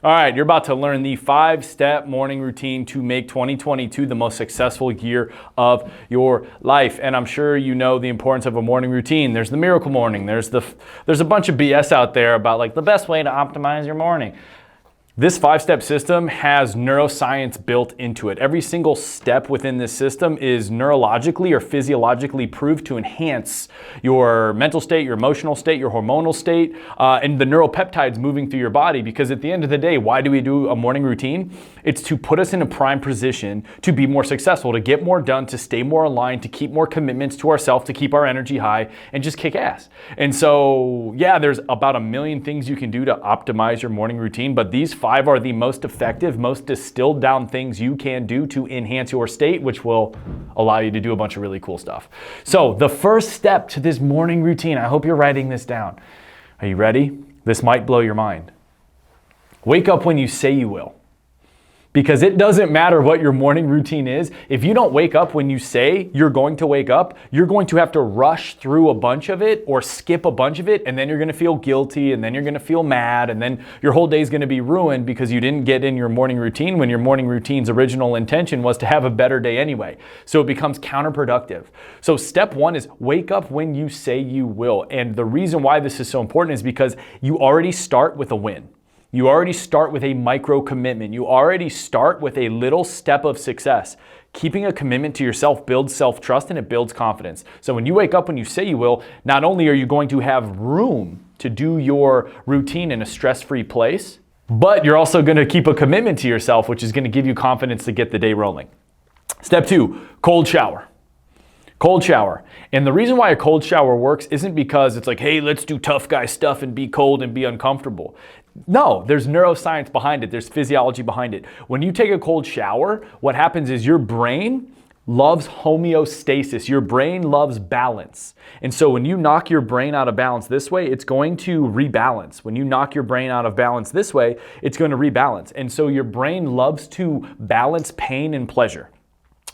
All right, you're about to learn the 5-step morning routine to make 2022 the most successful year of your life. And I'm sure you know the importance of a morning routine. There's the miracle morning. There's a bunch of BS out there about like the best way to optimize your morning. This 5-step system has neuroscience built into it. Every single step within this system is neurologically or physiologically proved to enhance your mental state, your emotional state, your hormonal state, and the neuropeptides moving through your body. Because at the end of the day, why do we do a morning routine? It's to put us in a prime position to be more successful, to get more done, to stay more aligned, to keep more commitments to ourselves, to keep our energy high, and just kick ass. And so, yeah, there's about a million things you can do to optimize your morning routine, but these 5 are the most effective, most distilled down things you can do to enhance your state, which will allow you to do a bunch of really cool stuff. So the first step to this morning routine, I hope you're writing this down. Are you ready? This might blow your mind. Wake up when you say you will. Because it doesn't matter what your morning routine is. If you don't wake up when you say you're going to wake up, you're going to have to rush through a bunch of it or skip a bunch of it, and then you're going to feel guilty, and then you're going to feel mad, and then your whole day is going to be ruined because you didn't get in your morning routine when your morning routine's original intention was to have a better day anyway. So it becomes counterproductive. So step 1 is wake up when you say you will. And the reason why this is so important is because you already start with a win. You already start with a micro commitment. You already start with a little step of success. Keeping a commitment to yourself builds self-trust and it builds confidence. So when you wake up when you say you will, not only are you going to have room to do your routine in a stress-free place, but you're also going to keep a commitment to yourself, which is going to give you confidence to get the day rolling. Step 2, cold shower. Cold shower. And the reason why a cold shower works isn't because it's like, hey, let's do tough guy stuff and be cold and be uncomfortable. No, there's neuroscience behind it. There's physiology behind it. When you take a cold shower, what happens is your brain loves homeostasis. Your brain loves balance. And so when you knock your brain out of balance this way, it's going to rebalance. When you knock your brain out of balance this way, it's going to rebalance. And so your brain loves to balance pain and pleasure.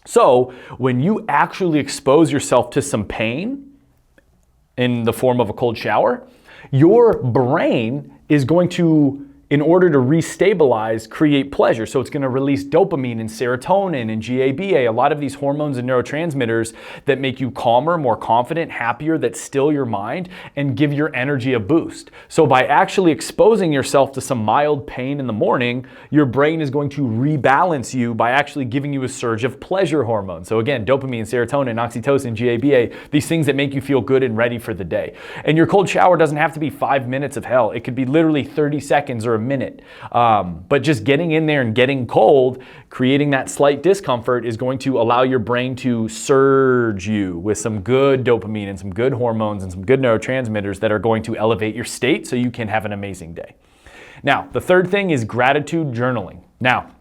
So when you actually expose yourself to some pain in the form of a cold shower, your brain is going to, in order to restabilize, create pleasure. So it's going to release dopamine and serotonin and GABA, a lot of these hormones and neurotransmitters that make you calmer, more confident, happier, that still your mind and give your energy a boost. So by actually exposing yourself to some mild pain in the morning, your brain is going to rebalance you by actually giving you a surge of pleasure hormones. So again, dopamine, serotonin, oxytocin, GABA, these things that make you feel good and ready for the day. And your cold shower doesn't have to be 5 minutes of hell. It could be literally 30 seconds or a minute. But just getting in there and getting cold, creating that slight discomfort is going to allow your brain to surge you with some good dopamine and some good hormones and some good neurotransmitters that are going to elevate your state so you can have an amazing day. Now, the third thing is gratitude journaling. Now,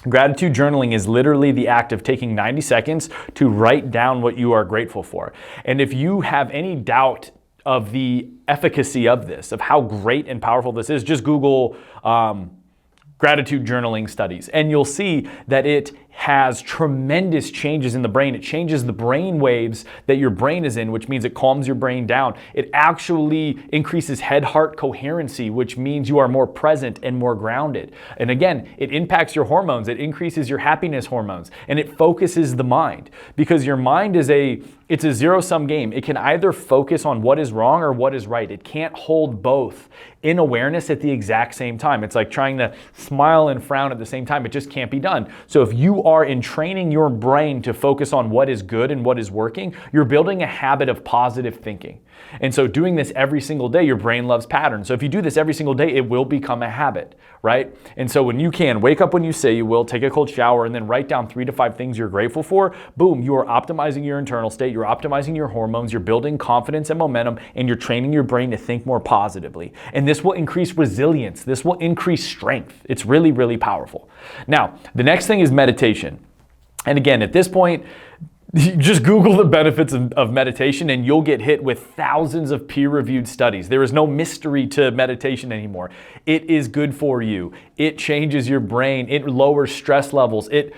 gratitude journaling is literally the act of taking 90 seconds to write down what you are grateful for. And if you have any doubt of the efficacy of this, of how great and powerful this is, just Google gratitude journaling studies, and you'll see that it has tremendous changes in the brain. It changes the brain waves that your brain is in, which means it calms your brain down. It actually increases head-heart coherency, which means you are more present and more grounded. And again, it impacts your hormones. It increases your happiness hormones, and it focuses the mind, because your mind is it's a zero-sum game. It can either focus on what is wrong or what is right. It can't hold both in awareness at the exact same time. It's like trying to smile and frown at the same time. It just can't be done. So if you are in training your brain to focus on what is good and what is working, you're building a habit of positive thinking. And so doing this every single day, your brain loves patterns. So if you do this every single day, it will become a habit, right? And so when you can, wake up when you say you will, take a cold shower, and then write down 3 to 5 things you're grateful for, boom, you are optimizing your internal state, you're optimizing your hormones, you're building confidence and momentum, and you're training your brain to think more positively. And this will increase resilience. This will increase strength. It's really, really powerful. Now, the next thing is meditation. And again, at this point, just Google the benefits of meditation and you'll get hit with thousands of peer-reviewed studies. There is no mystery to meditation anymore. It is good for you. It changes your brain. It lowers stress levels. It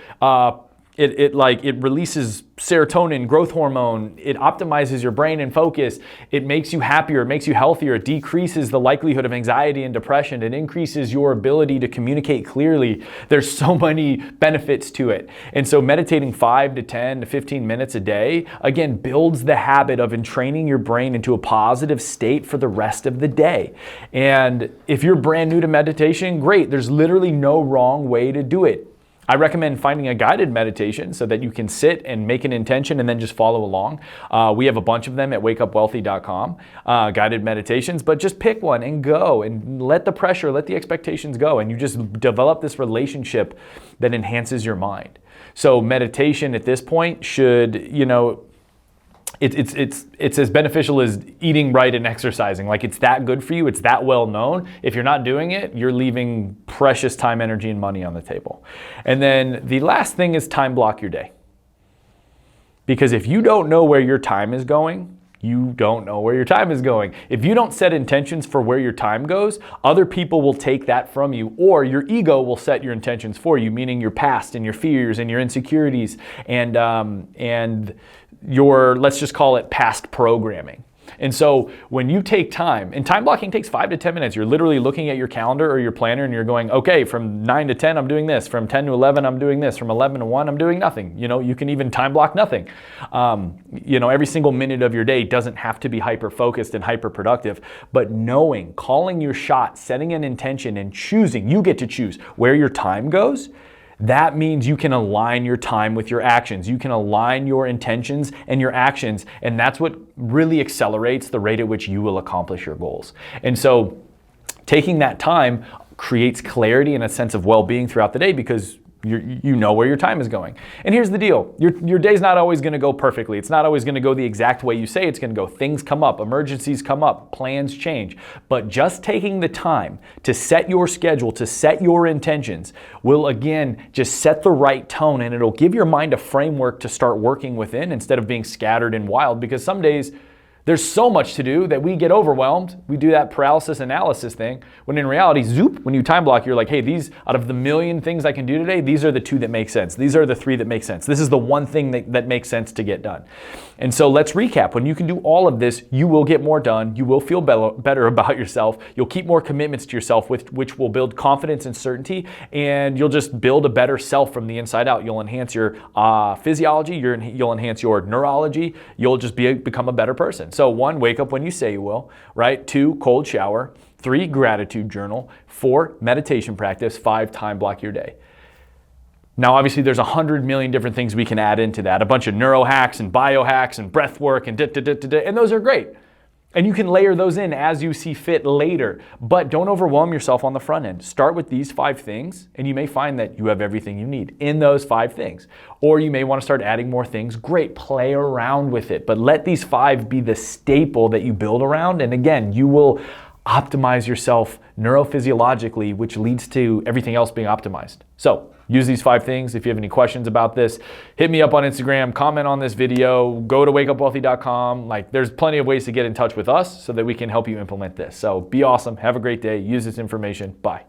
it releases serotonin, growth hormone. It optimizes your brain and focus. It makes you happier. It makes you healthier. It decreases the likelihood of anxiety and depression. It increases your ability to communicate clearly. There's so many benefits to it. And so meditating 5 to 10 to 15 minutes a day, again, builds the habit of entraining your brain into a positive state for the rest of the day. And if you're brand new to meditation, great. There's literally no wrong way to do it. I recommend finding a guided meditation so that you can sit and make an intention and then just follow along. We have a bunch of them at wakeupwealthy.com, guided meditations, but just pick one and go and let the pressure, let the expectations go. And you just develop this relationship that enhances your mind. So meditation at this point should, it's as beneficial as eating right and exercising. Like, it's that good for you. It's that well known. If you're not doing it, you're leaving precious time, energy, and money on the table. And then the last thing is time block your day. Because if you don't know where your time is going, you don't know where your time is going. If you don't set intentions for where your time goes, other people will take that from you, or your ego will set your intentions for you, meaning your past and your fears and your insecurities and your, let's just call it, past programming. And so when you take time, and time blocking takes 5 to 10 minutes, you're literally looking at your calendar or your planner and you're going, okay, from 9 to 10, I'm doing this. From 10 to 11, I'm doing this. From 11 to 1, I'm doing nothing. You can even time block nothing. Every single minute of your day doesn't have to be hyper-focused and hyper-productive, but knowing, calling your shot, setting an intention, and choosing, you get to choose where your time goes. That means you can align your time with your actions. You can align your intentions and your actions, and that's what really accelerates the rate at which you will accomplish your goals. And so taking that time creates clarity and a sense of well-being throughout the day because you know where your time is going. And here's the deal. Your day's not always going to go perfectly. It's not always going to go the exact way you say it's going to go. Things come up, emergencies come up, plans change. But just taking the time to set your schedule, to set your intentions, will again just set the right tone, and it'll give your mind a framework to start working within instead of being scattered and wild, because some days there's so much to do that we get overwhelmed. We do that paralysis analysis thing, when in reality, zoop, when you time block, you're like, hey, these, out of the million things I can do today, these are the 2 that make sense. These are the 3 that make sense. This is the one thing that makes sense to get done. And so let's recap. When you can do all of this, you will get more done. You will feel better about yourself. You'll keep more commitments to yourself, which will build confidence and certainty, and you'll just build a better self from the inside out. You'll enhance your physiology, you'll enhance your neurology, you'll just become a better person. So 1, wake up when you say you will, right? 2, cold shower. 3, gratitude journal. 4, meditation practice. 5, time block your day. Now, obviously, there's 100 million different things we can add into that. A bunch of neuro hacks and biohacks and breath work and and those are great. And you can layer those in as you see fit later. But don't overwhelm yourself on the front end. Start with these 5 things, and you may find that you have everything you need in those 5 things. Or you may want to start adding more things. Great, play around with it. But let these 5 be the staple that you build around. And again, you will optimize yourself neurophysiologically, which leads to everything else being optimized. So use these 5 things. If you have any questions about this, hit me up on Instagram, comment on this video, go to wakeupwealthy.com. There's plenty of ways to get in touch with us so that we can help you implement this. So be awesome. Have a great day. Use this information. Bye.